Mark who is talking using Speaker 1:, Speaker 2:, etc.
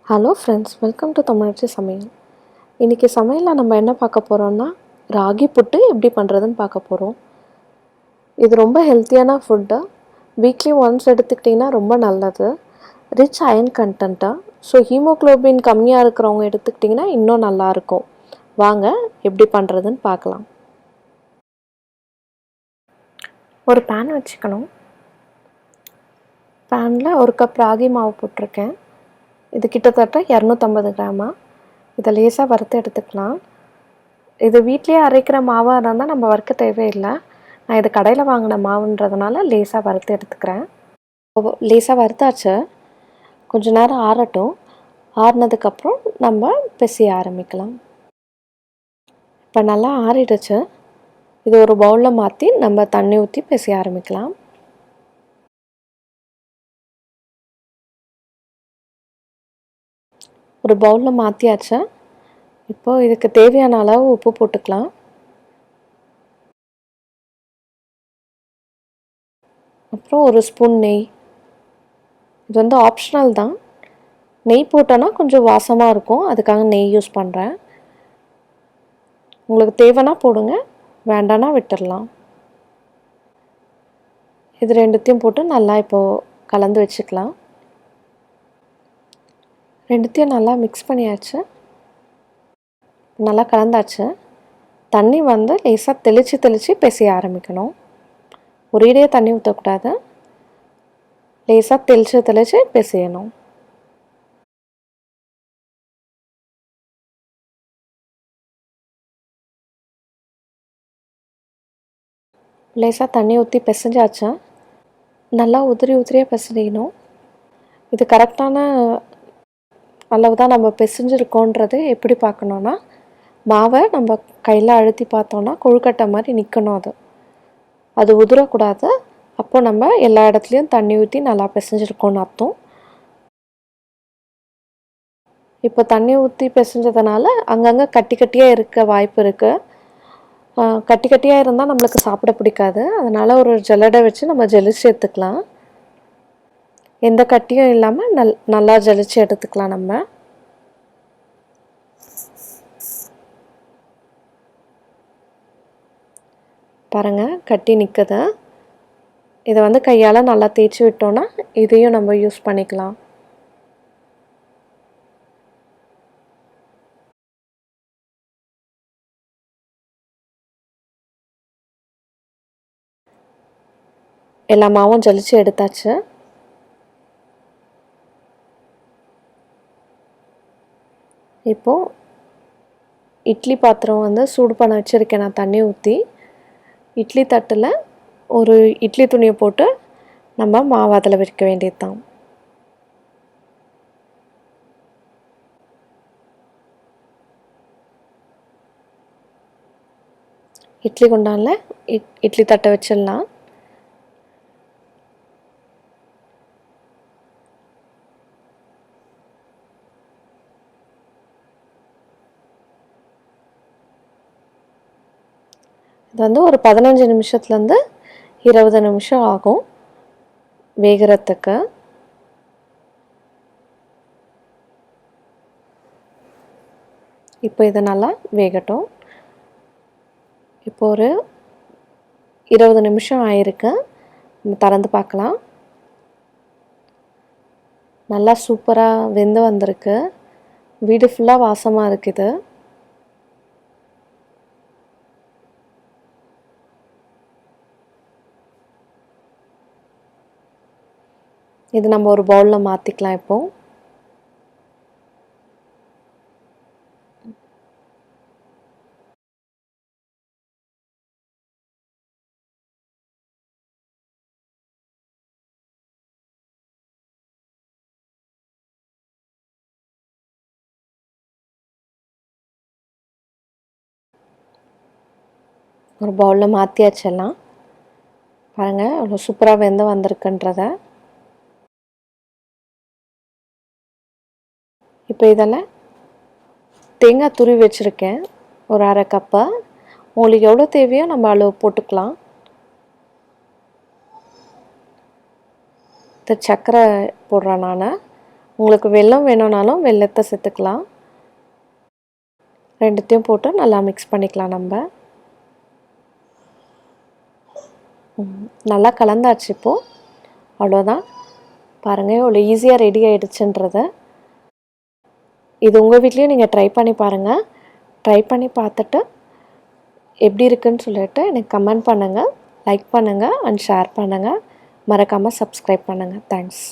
Speaker 1: Hello friends, welcome to தமிழச்சி சமையல். இன்றைக்கி சமையலில் நம்ம என்ன பார்க்க போகிறோம்னா, ராகி புட்டு எப்படி பண்ணுறதுன்னு பார்க்க போகிறோம். இது ரொம்ப ஹெல்த்தியான ஃபுட்டு. வீக்லி ஒன்ஸ் எடுத்துக்கிட்டிங்கன்னா ரொம்ப நல்லது. Rich iron content. So haemoglobin கம்மியாக இருக்கிறவங்க எடுத்துக்கிட்டிங்கன்னா இன்னும் நல்லாயிருக்கும். வாங்க எப்படி பண்ணுறதுன்னு பார்க்கலாம். ஒரு பேன் வச்சுக்கணும். பேனில் ஒரு கப் ராகி மாவு போட்டிருக்கேன். இது கிட்டத்தட்ட 250 கிராமா. இதை லேசாக வறுத்து எடுத்துக்கலாம். இது வீட்டிலேயே அரைக்கிற மாவாக இருந்தால் நம்ம வறுக்க தேவையில்லை. நான் இது கடையில் வாங்கின மாவுன்றதுனால லேசாக வறுத்து எடுத்துக்கிறேன். லேசாக வறுத்தாச்சு. கொஞ்ச நேரம் ஆறட்டும். ஆறினதுக்கப்புறம் நம்ம பிசைய ஆரம்பிக்கலாம். இப்போ நல்லா ஆறிடுச்சு. இது ஒரு பவுலில் மாற்றி நம்ம தண்ணி ஊற்றி பிசைய ஆரம்பிக்கலாம். ஒரு பவுலில் மாற்றியாச்சு. இப்போது இதுக்கு தேவையான அளவு உப்பு போட்டுக்கலாம். அப்புறம் ஒரு ஸ்பூன் நெய். இது வந்து ஆப்ஷனல் தான். நெய் போட்டோன்னா கொஞ்சம் வாசமாக இருக்கும், அதுக்காக நெய் யூஸ் பண்ணுறேன். உங்களுக்கு தேவைன்னா போடுங்க, வேண்டான்னா விட்டுடலாம். இது ரெண்டுத்தையும் போட்டு நல்லா இப்போது கலந்து வச்சுக்கலாம். ரெண்டுத்தையும் நல்லா மிக்ஸ் பண்ணியாச்சு. நல்லா கலந்தாச்சு. தண்ணி வந்து லேசாக தெளித்து பிசைய ஆரம்பிக்கணும். ஒரேடியாக தண்ணி ஊற்றக்கூடாது. லேசாக தெளித்து பிசையணும். லேசாக தண்ணி ஊற்றி பிசைஞ்சாச்சு. நல்லா உதிரியாக பிசையணும். இது கரெக்டான அளவு தான். நம்ம பிசைஞ்சிருக்கோன்றது எப்படி பார்க்கணுன்னா, மாவை நம்ம கையில் அழுத்தி பார்த்தோன்னா கொழுக்கட்டை மாதிரி நிற்கணும். அது உதிரக்கூடாது. அப்போ நம்ம எல்லா இடத்துலையும் தண்ணி ஊற்றி நல்லா பிசைஞ்சிருக்கோன்னு அர்த்தம். இப்போ தண்ணி ஊற்றி பிசைஞ்சதுனால அங்கங்கே கட்டியாக இருக்க வாய்ப்பு இருக்குது. கட்டியாக இருந்தால் நம்மளுக்கு சாப்பிட பிடிக்காது. அதனால் ஒரு ஜல்லடை வச்சு நம்ம ஜலிச்சு எடுத்துக்கலாம். எந்த கட்டியும் இல்லாமல் நல்லா ஜலிச்சு எடுத்துக்கலாம். நம்ம பாருங்கள், கட்டி நிற்குது. இதை வந்து கையால் நல்லா தேய்ச்சி விட்டோன்னா இதையும் நம்ம யூஸ் பண்ணிக்கலாம். எல்லா மாவும் ஜலிச்சு எடுத்தாச்சு. இப்போது இட்லி பாத்திரம் வந்து சூடு பண்ண வச்சுருக்கேன். நான் தண்ணி ஊற்றி இட்லி தட்டில் ஒரு இட்லி துணியை போட்டு நம்ம மாவு அதில் வைக்க வேண்டியது தான். இட்லி குண்டானில் இட்லி தட்டை வச்சிடலாம். இது வந்து ஒரு 15 நிமிஷத்துலேருந்து 20 நிமிஷம் ஆகும் வேகிறதுக்கு. இப்போ இது நல்லா வேகட்டும். இப்போ ஒரு 20 நிமிஷம் ஆயிருக்கு. நம்ம திறந்து பார்க்கலாம். நல்லா சூப்பராக வெந்து வந்திருக்கு. வீடு ஃபுல்லாக வாசமாக இருக்குது. இது நம்ம ஒரு பவுலில் மாற்றிக்கலாம். இப்போது ஒரு பவுலில் மாற்றியாச்செல்லாம். பாருங்கள் அவ்வளோ சூப்பராக வெந்து வந்திருக்குன்றத. இப்போ இதில் தேங்காய் துருவி வச்சுருக்கேன், ஒரு அரை கப்பை. உங்களுக்கு எவ்வளோ தேவையோ நம்ம அளவு போட்டுக்கலாம். இந்த சர்க்கரை போடுறேன் நான். உங்களுக்கு வெல்லம் வேணும்னாலும் வெல்லத்தை சேர்த்துக்கலாம். ரெண்டுத்தையும் போட்டு நல்லா மிக்ஸ் பண்ணிக்கலாம் நம்ம. நல்லா கலந்தாச்சு இப்போது. அவ்வளோதான். பாருங்கள் எவ்வளோ ஈஸியாக ரெடி ஆகிடுச்சுன்றத. இது உங்கள் வீட்லேயும் நீங்கள் ட்ரை பண்ணி பாருங்கள். ட்ரை பண்ணி பார்த்துட்டு எப்படி இருக்குன்னு சொல்லிட்டு எனக்கு கமெண்ட் பண்ணுங்கள், லைக் பண்ணுங்கள் அண்ட் ஷேர் பண்ணுங்கள். மறக்காமல் சப்ஸ்கிரைப் பண்ணுங்கள். தேங்க்ஸ்.